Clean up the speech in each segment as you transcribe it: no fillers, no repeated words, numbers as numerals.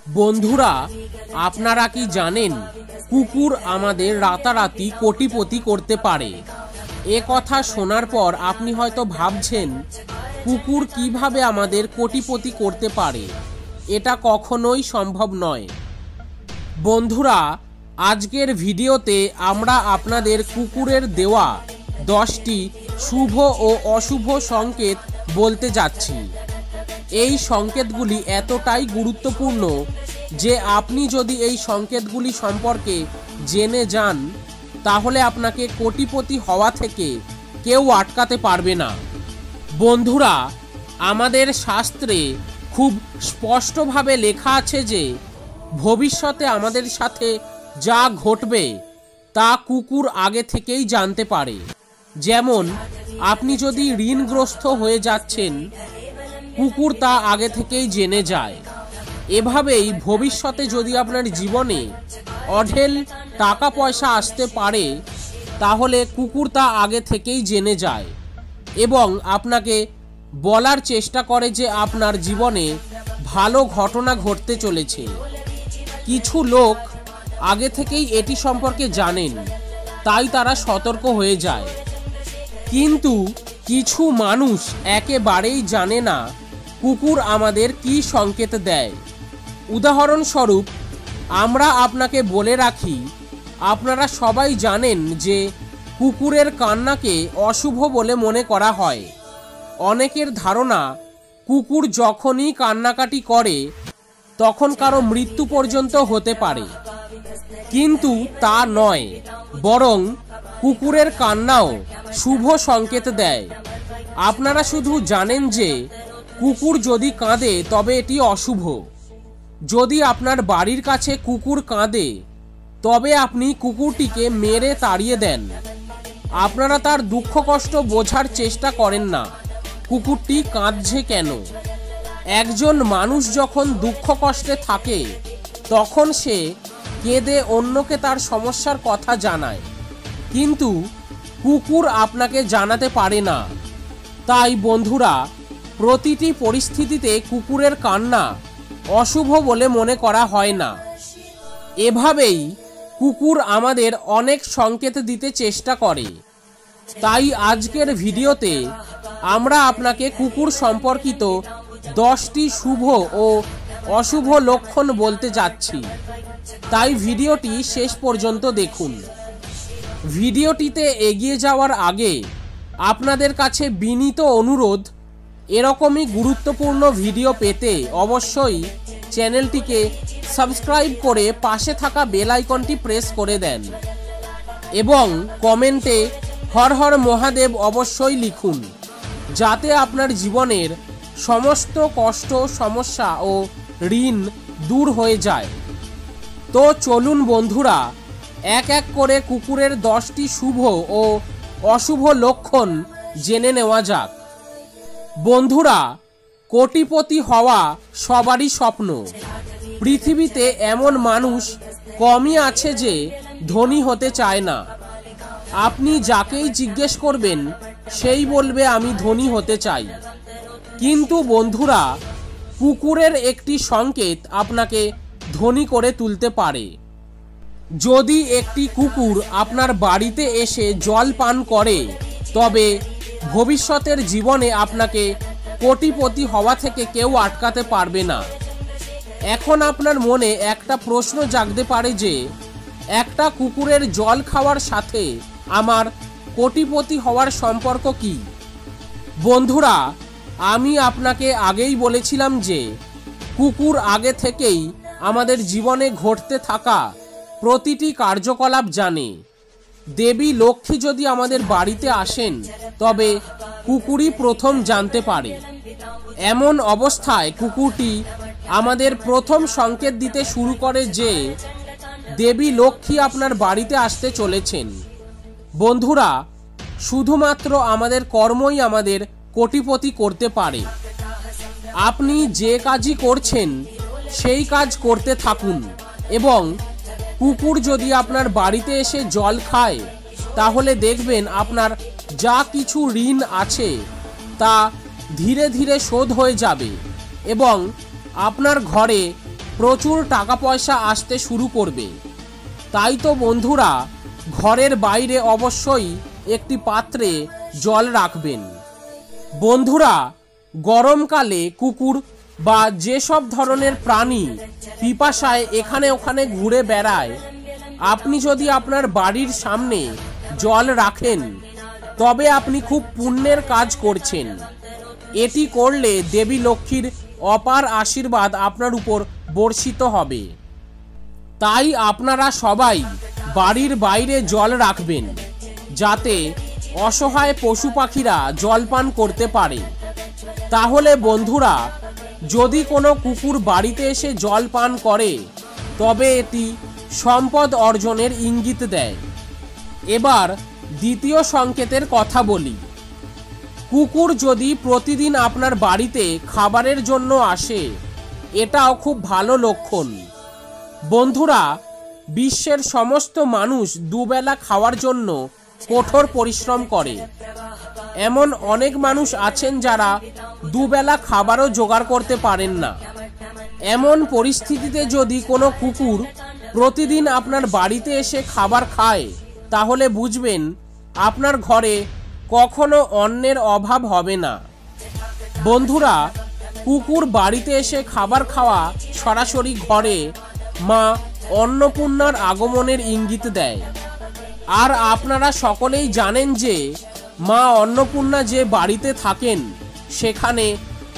বন্ধুরা, আপনারা কি জানেন কুকুর আমাদের রাতারাতি কোটিপতি করতে পারে? এ কথা শোনার পর আপনি হয়তো ভাবছেন, কুকুর কিভাবে আমাদের কোটিপতি করতে পারে? এটা কখনোই সম্ভব নয়। বন্ধুরা, আজকের ভিডিওতে আমরা আপনাদের কুকুরের দেওয়া 10টি শুভ ও অশুভ সংকেত বলতে যাচ্ছি। এই সংকেতগুলি এতটাই গুরুত্বপূর্ণ যে আপনি যদি এই সংকেতগুলি সম্পর্কে জেনে যান, তাহলে আপনাকে কোটিপতি হওয়া থেকে কেউ আটকাতে পারবে না। বন্ধুরা, আমাদের শাস্ত্রে খুব স্পষ্টভাবে লেখা আছে যে ভবিষ্যতে আমাদের সাথে যা ঘটবে তা কুকুর আগে থেকেই জানতে পারে। যেমন, আপনি যদি ঋণগ্রস্ত হয়ে যাচ্ছেন, কুকুর তা আগে থেকেই জেনে যায়। এভাবেই ভবিষ্যতে যদি আপনার জীবনে অঢেল টাকা পয়সা আসতে পারে, তাহলে কুকুর তা আগে থেকেই জেনে যায় এবং আপনাকে বলার চেষ্টা করে যে আপনার জীবনে ভালো ঘটনা ঘটতে চলেছে। কিছু লোক আগে থেকেই এটি সম্পর্কে জানেন, তাই তারা সতর্ক হয়ে যায়। কিন্তু কিছু মানুষ একেবারেই জানে না কুকুর আমাদের কী সংকেত দেয়। উদাহরণস্বরূপ, আমরা আপনাকে বলে রাখি, আপনারা সবাই জানেন যে কুকুরের কান্নাকে অশুভ বলে মনে করা হয়। অনেকের ধারণা কুকুর যখনই কান্নাকাটি করে তখন কারো মৃত্যু পর্যন্ত হতে পারে, কিন্তু তা নয়। বরং কুকুরের কান্নাও শুভ সংকেত দেয়। আপনারা শুধু জানেন যে কুকুর যদি কাঁদে তবে এটি অশুভ। যদি আপনার বাড়ির কাছে কুকুর কাঁদে, তবে আপনি কুকুরটিকে মেরে তাড়িয়ে দেন। আপনারা তার দুঃখ কষ্ট বোঝার চেষ্টা করেন না, কুকুরটি কাঁদছে কেন। একজন মানুষ যখন দুঃখ কষ্টে থাকে, তখন সে কেঁদে অন্যকে তার সমস্যার কথা জানায়, কিন্তু কুকুর আপনাকে জানাতে পারে না। তাই বন্ধুরা, প্রতিটি পরিস্থিতিতে কুকুরের কান্না অশুভ বলে মনে করা হয় না। এভাবেই কুকুর আমাদের অনেক সংকেত দিতে চেষ্টা করে। তাই আজকের ভিডিওতে আমরা আপনাকে কুকুর সম্পর্কিত 10টি শুভ ও অশুভ লক্ষণ বলতে যাচ্ছি। তাই ভিডিওটি শেষ পর্যন্ত দেখুন। ভিডিওটিতে এগিয়ে যাওয়ার আগে আপনাদের কাছে বিনীত অনুরোধ, এরকমই গুরুত্বপূর্ণ ভিডিও পেতে অবশ্যই চ্যানেলটিকে সাবস্ক্রাইব করে পাশে থাকা বেল আইকনটি প্রেস করে দেন এবং কমেন্টে হর হর মহাদেব অবশ্যই লিখুন, যাতে আপনার জীবনের সমস্ত কষ্ট, সমস্যা ও ঋণ দূর হয়ে যায়। তো চলুন বন্ধুরা, এক এক করে কুকুরের 10টি শুভ ও অশুভ লক্ষণ জেনে নেওয়া যাক। বন্ধুরা, কোটিপতি হওয়া সবারই স্বপ্ন। পৃথিবীতে এমন মানুষ কমই আছে যে ধনী হতে চায় না। আপনি যাকেই জিজ্ঞেস করবেন, সেই বলবে আমি ধনী হতে চাই। কিন্তু বন্ধুরা, কুকুরের একটি সংকেত আপনাকে ধনী করে তুলতে পারে। যদি একটি কুকুর আপনার বাড়িতে এসে জল পান করে, তবে ভবিষ্যতের জীবনে আপনাকে কোটিপতি হওয়া থেকে কেউ আটকাতে পারবে না। এখন আপনার মনে একটা প্রশ্ন জাগতে পারে যে একটা কুকুরের জল খাওয়ার সাথে আমার কোটিপতি হওয়ার সম্পর্ক কি? বন্ধুরা, আমি আপনাকে আগেই বলেছিলাম যে কুকুর আগে থেকেই আমাদের জীবনে ঘটতে থাকা প্রতিটি কার্যকলাপ জানে। দেবী লক্ষ্মী যদি আমাদের বাড়িতে আসেন, তবে কুকুরই প্রথম জানতে পারে। এমন অবস্থায় কুকুরটি আমাদের প্রথম সংকেত দিতে শুরু করে যে দেবী লক্ষ্মী আপনার বাড়িতে আসতে চলেছেন। বন্ধুরা, শুধুমাত্র আমাদের কর্মই আমাদের কোটিপতি করতে পারে। আপনি যে কাজই করছেন সেই কাজ করতে থাকুন এবং কুকুর যদি আপনার বাড়িতে এসে জল খায়, তাহলে দেখবেন আপনার যা কিছু ঋণ আছে তা ধীরে ধীরে শোধ হয়ে যাবে এবং আপনার ঘরে প্রচুর টাকা পয়সা আসতে শুরু করবে। তাই তো বন্ধুরা, ঘরের বাইরে অবশ্যই একটি পাত্রে জল রাখবেন। বন্ধুরা, গরমকালে কুকুর বা যেসব ধরনের প্রাণী পিপাসায় এখানে ওখানে ঘুরে বেড়ায়, আপনি যদি আপনার বাড়ির সামনে জল রাখেন তবে আপনি খুব পুণ্যের কাজ করছেন। এটি করলে দেবী লক্ষ্মীর অপার আশীর্বাদ আপনার উপর বর্ষিত হবে। তাই আপনারা সবাই বাড়ির বাইরে জল রাখবেন, যাতে অসহায় পশু পাখিরা জলপান করতে পারে। তাহলে বন্ধুরা, যদি কোনো কুকুর বাড়িতে এসে জল পান করে তবে এটি সম্পদ অর্জনের ইঙ্গিত দেয়। এবার দ্বিতীয় সংকেতের কথা বলি। কুকুর যদি প্রতিদিন আপনার বাড়িতে খাবারের জন্য আসে, এটাও খুব ভালো লক্ষণ। বন্ধুরা, বিশ্বের সমস্ত মানুষ দুবেলা খাওয়ার জন্য কঠোর পরিশ্রম করে। এমন অনেক মানুষ আছেন যারা দুবেলা খাবারও জোগাড় করতে পারেন না। এমন পরিস্থিতিতে যদি কোনো কুকুর প্রতিদিন আপনার বাড়িতে এসে খাবার খায়, তাহলে বুঝবেন আপনার ঘরে কখনো অন্নের অভাব হবে না। বন্ধুরা, কুকুর বাড়িতে এসে খাবার খাওয়া সরাসরি ঘরে মা অন্নপূর্ণার আগমনের ইঙ্গিত দেয়। আর আপনারা সকলেই জানেন যে মা অন্নপূর্ণা যে বাড়িতে থাকেন সেখানে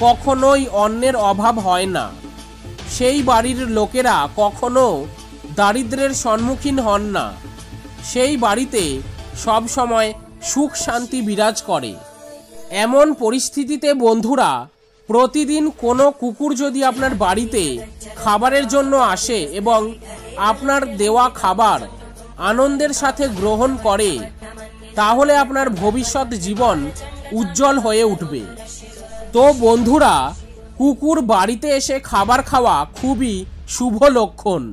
কখনোই অন্নের অভাব হয় না। সেই বাড়ির লোকেরা কখনো দারিদ্র্যের সম্মুখীন হন না। সেই বাড়িতে সব সময় সুখ শান্তি বিরাজ করে। এমন পরিস্থিতিতে বন্ধুরা, প্রতিদিন কোনো কুকুর যদি আপনার বাড়িতে খাবারের জন্য আসে এবং আপনার দেওয়া খাবার আনন্দের সাথে গ্রহণ করে, তাহলে আপনার ভবিষ্যৎ জীবন উজ্জ্বল হয়ে উঠবে। তো বন্ধুরা, কুকুর বাড়িতে এসে খাবার খাওয়া খুবই শুভ লক্ষণ।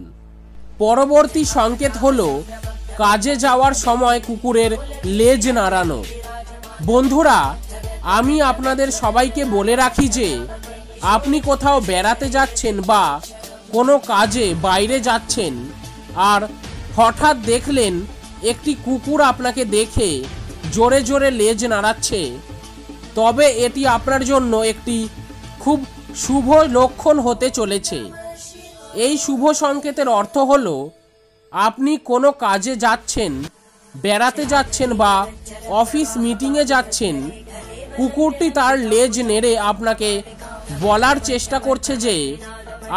পরবর্তী সংকেত হলো কাজে যাওয়ার সময় কুকুরের লেজ নাড়ানো। বন্ধুরা, আমি আপনাদের সবাইকে বলে রাখি যে আপনি কোথাও বেড়াতে যাচ্ছেন বা কোনো কাজে বাইরে যাচ্ছেন আর হঠাৎ দেখলেন একটি কুকুর আপনাকে দেখে জোরে জোরে লেজ নাড়াচ্ছে, তবে এটি আপনার জন্য একটি খুব শুভ লক্ষণ হতে চলেছে। এই শুভ সংকেতের অর্থ হলো আপনি কোনো কাজে যাচ্ছেন, বেড়াতে যাচ্ছেন বা অফিস মিটিংয়ে যাচ্ছেন, কুকুরটি তার লেজ নেড়ে আপনাকে বলার চেষ্টা করছে যে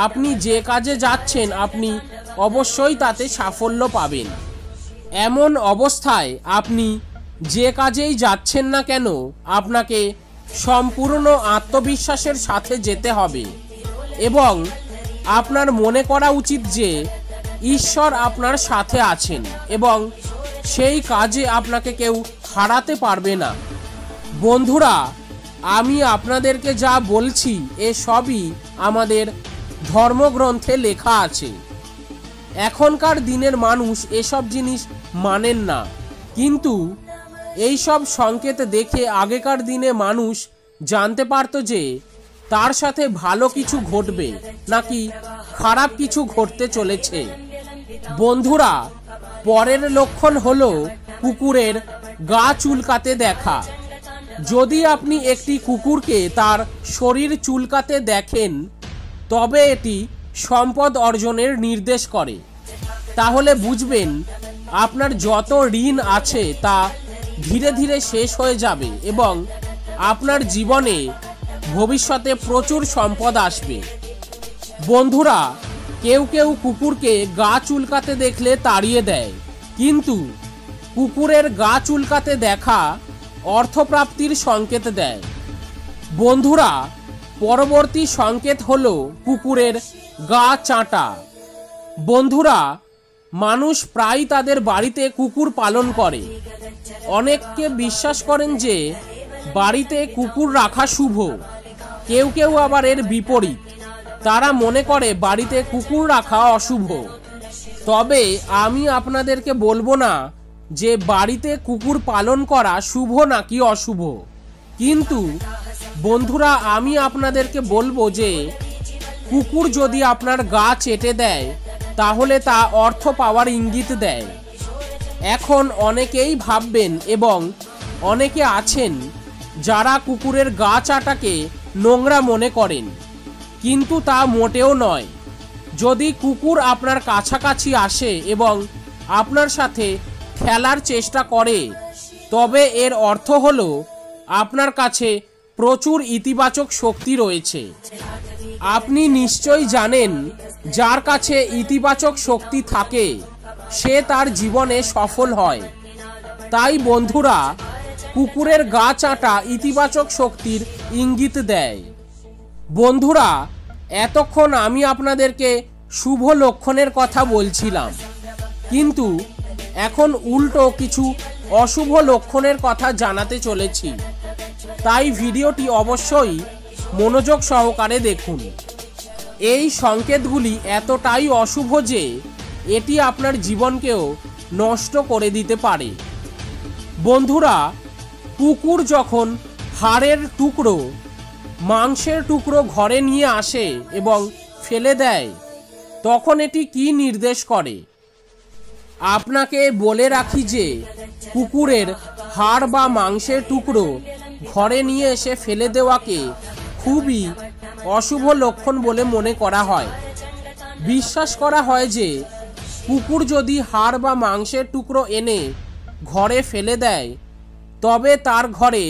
আপনি যে কাজে যাচ্ছেন আপনি অবশ্যই তাতে সাফল্য পাবেন। এমন অবস্থায় আপনি যে কাজেই যাচ্ছেন না কেন, আপনাকে সম্পূর্ণ আত্মবিশ্বাসের সাথে যেতে হবে এবং আপনার মনে করা উচিত যে ঈশ্বর আপনার সাথে আছেন এবং সেই কাজে আপনাকে কেউ হারাতে পারবে না। বন্ধুরা, আমি আপনাদেরকে যা বলছি এ সবই আমাদের ধর্মগ্রন্থে লেখা আছে। এখনকার দিনের মানুষ এসব জিনিস মানেন না, কিন্তু এই সব সংকেত দেখে আগেকার দিনে মানুষ জানতে পারত যে তার সাথে ভালো কিছু ঘটবে নাকি খারাপ কিছু ঘটতে চলেছে। বন্ধুরা, পরের লক্ষণ হলো কুকুরের গা চুলকাতে দেখা। যদি আপনি একটি কুকুরকে তার শরীর চুলকাতে দেখেন তবে এটি সম্পদ অর্জনের নির্দেশ করে। তাহলে বুঝবেন আপনার যত ঋণ আছে তা ধীরে ধীরে শেষ হয়ে যাবে এবং আপনার জীবনে ভবিষ্যতে প্রচুর সম্পদ আসবে। বন্ধুরা, কেউ কেউ কুকুরকে গা চুলকাতে দেখলে তাড়িয়ে দেয়, কিন্তু কুকুরের গা চুলকাতে দেখা অর্থপ্রাপ্তির সংকেত দেয়। বন্ধুরা, পরবর্তী সংকেত হলো কুকুরের গা চাটা। বন্ধুরা, মানুষ প্রায় তাদের বাড়িতে কুকুর পালন করে। অনেককে বিশ্বাস করেন যে বাড়িতে কুকুর রাখা শুভ, কেউ কেউ আবার এর বিপরীত, তারা মনে করে বাড়িতে কুকুর রাখা অশুভ। তবে আমি আপনাদেরকে বলবো না যে বাড়িতে কুকুর পালন করা শুভ নাকি অশুভ, কিন্তু বন্ধুরা আমি আপনাদেরকে বলবো যে কুকুর যদি আপনার গা চেটে দেয় তাহলে তা অর্থ পাওয়ার ইঙ্গিত দেয়। এখন অনেকেই ভাববেন এবং অনেকে আছেন যারা কুকুরের গা চাটাকে নোংরা মনে করেন, কিন্তু তা মোটেও নয়। যদি কুকুর আপনার কাছাকাছি আসে এবং আপনার সাথে খেলার চেষ্টা করে, তবে এর অর্থ হলো আপনার কাছে প্রচুর ইতিবাচক শক্তি রয়েছে। আপনি নিশ্চয়ই জানেন, যার কাছে ইতিবাচক শক্তি থাকে সে তার জীবনে সফল হয়। তাই বন্ধুরা, কুকুরের গা চাটা ইতিবাচক শক্তির ইঙ্গিত দেয়। বন্ধুরা, এতক্ষণ আমি আপনাদেরকে শুভ লক্ষণের কথা বলছিলাম, কিন্তু এখন উল্টো কিছু অশুভ লক্ষণের কথা জানাতে চলেছি। তাই ভিডিওটি অবশ্যই মনোযোগ সহকারে দেখুন। এই সংকেতগুলি এতটাই অশুভ যে এটি আপনার জীবনকেও নষ্ট করে দিতে পারে। বন্ধুরা, কুকুর যখন হাড়ের টুকরো, মাংসের টুকরো ঘরে নিয়ে আসে এবং ফেলে দেয়, তখন এটি কি নির্দেশ করে? আপনাকে বলে রাখি যে কুকুরের হাড় বা মাংসের টুকরো ঘরে নিয়ে এসে ফেলে দেওয়াকে খুবই অশুভ লক্ষণ বলে মনে করা হয়। বিশ্বাস করা হয় যে কুকুর যদি হাড় বা মাংসের টুকরো এনে ঘরে ফেলে দেয়, তবে তার ঘরে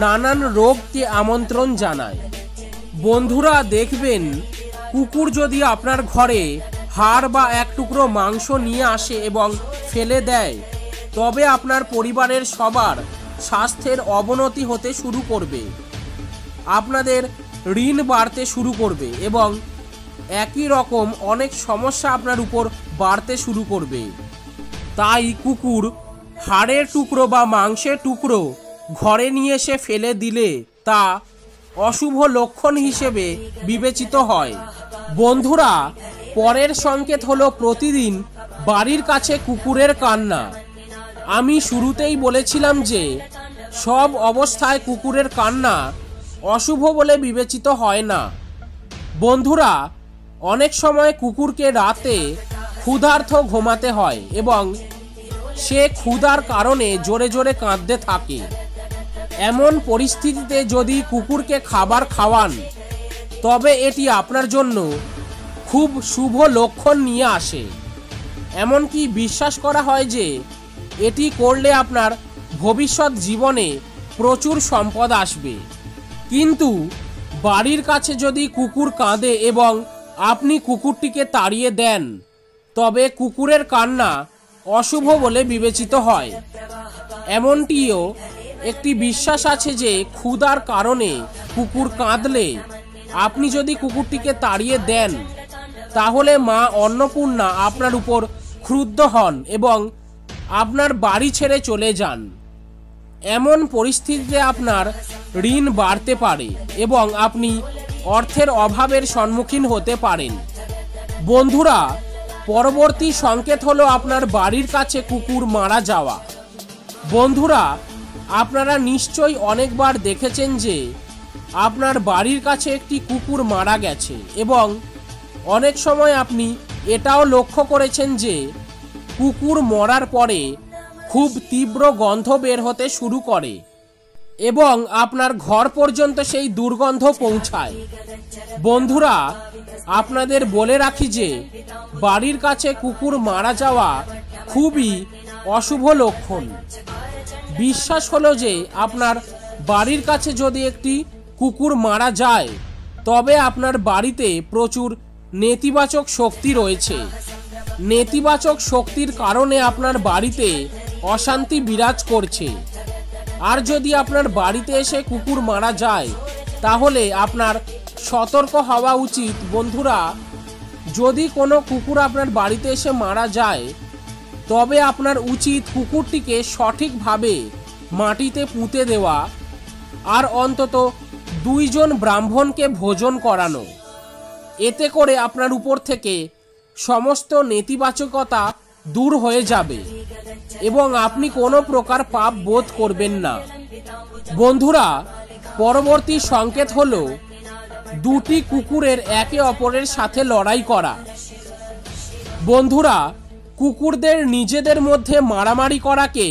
নানান রোগকে আমন্ত্রণ জানায়। বন্ধুরা, দেখবেন কুকুর যদি আপনার ঘরে হাড় বা এক টুকরো মাংস নিয়ে আসে এবং ফেলে দেয়, তবে আপনার পরিবারের সবার স্বাস্থ্যের অবনতি হতে শুরু করবে, আপনাদের ঋণ বাড়তে শুরু করবে এবং একই রকম অনেক সমস্যা আপনার উপর বাড়তে শুরু করবে। তাই কুকুর হাড়ের টুকরো বা মাংসের টুকরো ঘরে নিয়ে এসে ফেলে দিলে তা অশুভ লক্ষণ হিসেবে বিবেচিত হয়। বন্ধুরা, পরের সংকেত হলো প্রতিদিন বাড়ির কাছে কুকুরের কান্না। আমি শুরুতেই বলেছিলাম যে সব অবস্থায় কুকুরের কান্না অশুভ বলে বিবেচিত হয় না। বন্ধুরা, অনেক সময় কুকুরকে রাতে ক্ষুধার্ত ঘুমাতে হয় এবং সে ক্ষুধার কারণে জোরে জোরে কাঁদতে থাকে। এমন পরিস্থিতিতে যদি কুকুরকে খাবার খাওয়ান, তবে এটি আপনার জন্য খুব শুভ লক্ষণ নিয়ে আসে। এমনকি বিশ্বাস করা হয় যে এটি করলে আপনার ভবিষ্যৎ জীবনে প্রচুর সম্পদ আসবে। কিন্তু বাড়ির কাছে যদি কুকুর কাঁদে এবং আপনি কুকুরটিকে তাড়িয়ে দেন, তবে কুকুরের কান্না অশুভ বলে বিবেচিত হয়। এমনটিও একটি বিশ্বাস আছে যে ক্ষুধার কারণে কুকুর কাঁদলে আপনি যদি কুকুরটিকে তাড়িয়ে দেন, তাহলে মা অন্নপূর্ণা আপনার উপর ক্রুদ্ধ হন এবং আপনার বাড়ি ছেড়ে চলে যান। এমন পরিস্থিতিতে আপনার ঋণ বাড়তে পারে এবং আপনি অর্থের অভাবের সম্মুখীন হতে পারেন। বন্ধুরা, পরবর্তী সংকেত হলো আপনার বাড়ির কাছে কুকুর মারা যাওয়া। বন্ধুরা, আপনারা নিশ্চয়ই অনেকবার দেখেছেন যে আপনার বাড়ির কাছে একটি কুকুর মারা গেছে এবং অনেক সময় আপনি এটাও লক্ষ্য করেছেন যে কুকুর মরার পরে খুব তীব্র গন্ধ বের হতে শুরু করে এবং আপনার ঘর পর্যন্ত সেই দুর্গন্ধ পৌঁছায়। বন্ধুরা, আপনাদের বলে রাখি যে বাড়ির কাছে কুকুর মারা যাওয়া খুবই অশুভ লক্ষণ। বিশ্বাস হলো যে আপনার বাড়ির কাছে যদি একটি কুকুর মারা যায়, তবে আপনার বাড়িতে প্রচুর নেতিবাচক শক্তি রয়েছে। নেতিবাচক শক্তির কারণে আপনার বাড়িতে অশান্তি বিরাজ করছে। আর যদি আপনার বাড়িতে এসে কুকুর মারা যায়, তাহলে আপনার সতর্ক হওয়া উচিত। বন্ধুরা, যদি কোনো কুকুর আপনার বাড়িতে এসে মারা যায়, তবে আপনার উচিত কুকুরটিকে সঠিকভাবে মাটিতে পুঁতে দেওয়া আর অন্তত 2 জন ব্রাহ্মণকে ভোজন করানো। এতে করে আপনার উপর থেকে সমস্ত নেতিবাচকতা দূর হয়ে যাবে এবং আপনি কোনো প্রকার পাপ বোধ করবেন না। বন্ধুরা, পরবর্তী সংকেত হলো দুটি কুকুরের একে অপরের সাথে লড়াই করা। বন্ধুরা, কুকুরদের নিজেদের মধ্যে মারামারি করাকে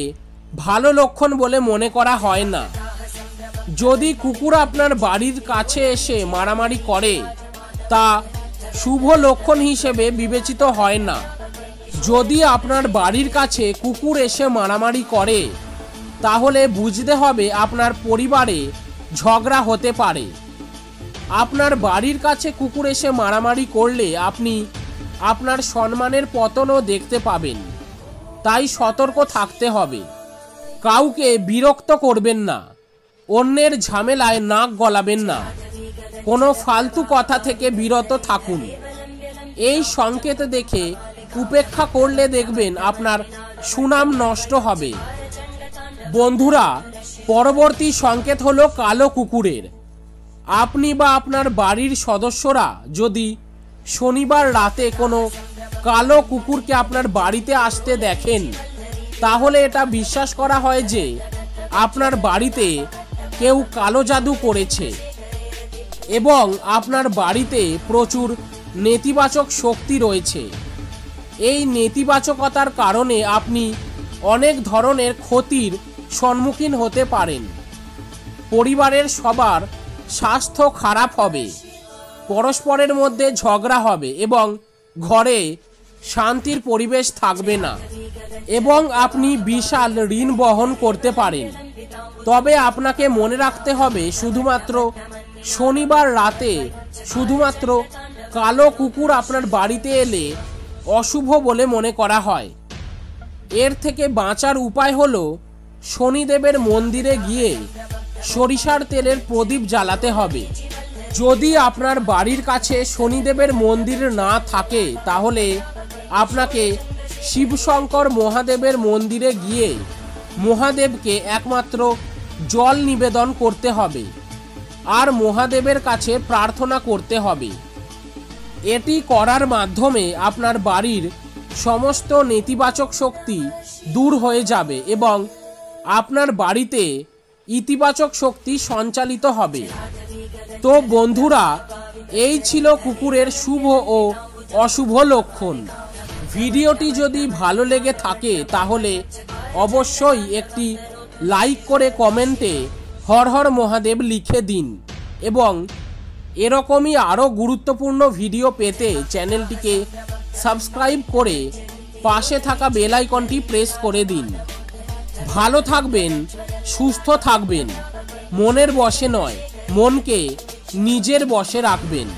ভালো লক্ষণ বলে মনে করা হয় না। যদি কুকুর আপনার বাড়ির কাছে এসে মারামারি করে তা শুভ লক্ষণ হিসেবে বিবেচিত হয় না। যদি আপনার বাড়ির কাছে কুকুর এসে মারামারি করে তাহলে বুঝতে হবে আপনার পরিবারে ঝগড়া হতে পারে। আপনার বাড়ির কাছে কুকুর এসে মারামারি করলে আপনি আপনার সম্মানের পতনও দেখতে পাবেন। তাই সতর্ক থাকতে হবে। কাউকে বিরক্ত করবেন না, অন্যের ঝামেলায় নাক গলাবেন না, কোনো ফালতু কথা থেকে বিরত থাকুন। এই সংকেত দেখে উপেক্ষা করলে দেখবেন আপনার সুনাম নষ্ট হবে। বন্ধুরা, পরবর্তী সংকেত হলো কালো কুকুরের। আপনি বা আপনার বাড়ির সদস্যরা যদি শনিবার রাতে কোনো কালো কুকুরকে আপনার বাড়িতে আসতে দেখেন তাহলে এটা বিশ্বাস করা হয় যে আপনার বাড়িতে কেউ কালো জাদু করেছে এবং আপনার বাড়িতে প্রচুর নেতিবাচক শক্তি রয়েছে। এই নেতিবাচকতার কারণে আপনি অনেক ধরনের ক্ষতির সম্মুখীন হতে পারেন। পরিবারের সবার স্বাস্থ্য খারাপ হবে, পরস্পরের মধ্যে ঝগড়া হবে এবং ঘরে শান্তির পরিবেশ থাকবে না এবং আপনি বিশাল ঋণ বহন করতে পারেন। তবে আপনাকে মনে রাখতে হবে, শুধুমাত্র শনিবার রাতে শুধুমাত্র কালো কুকুর আপনার বাড়িতে এলে অশুভ বলে মনে করা হয়। এর থেকে বাঁচার উপায় হলো শনিদেবের মন্দিরে গিয়ে সরিষার তেলের প্রদীপ জ্বালাতে হবে। যদি আপনার বাড়ির কাছে শনিদেবের মন্দির না থাকে তাহলে আপনাকে শিবশঙ্কর মহাদেবের মন্দিরে গিয়ে মহাদেবকে একমাত্র জল নিবেদন করতে হবে আর মহাদেবের কাছে প্রার্থনা করতে হবে। এটি করার মাধ্যমে আপনার বাড়ির সমস্ত নেতিবাচক শক্তি দূর হয়ে যাবে এবং আপনার বাড়িতে ইতিবাচক শক্তি সঞ্চালিত হবে। তো বন্ধুরা, এই ছিল কুকুরের শুভ ও অশুভ লক্ষণ। ভিডিওটি যদি ভালো লেগে থাকে তাহলে অবশ্যই একটি লাইক করে কমেন্টে হর হর মহাদেব লিখে দিন এবং এরকমই আরও গুরুত্বপূর্ণ ভিডিও পেতে চ্যানেলটিকে সাবস্ক্রাইব করে পাশে থাকা বেল আইকনটি প্রেস করে দিন। ভালো থাকবেন, সুস্থ থাকবেন, মনের বশে নয় মনকে নিজের বশে রাখবেন।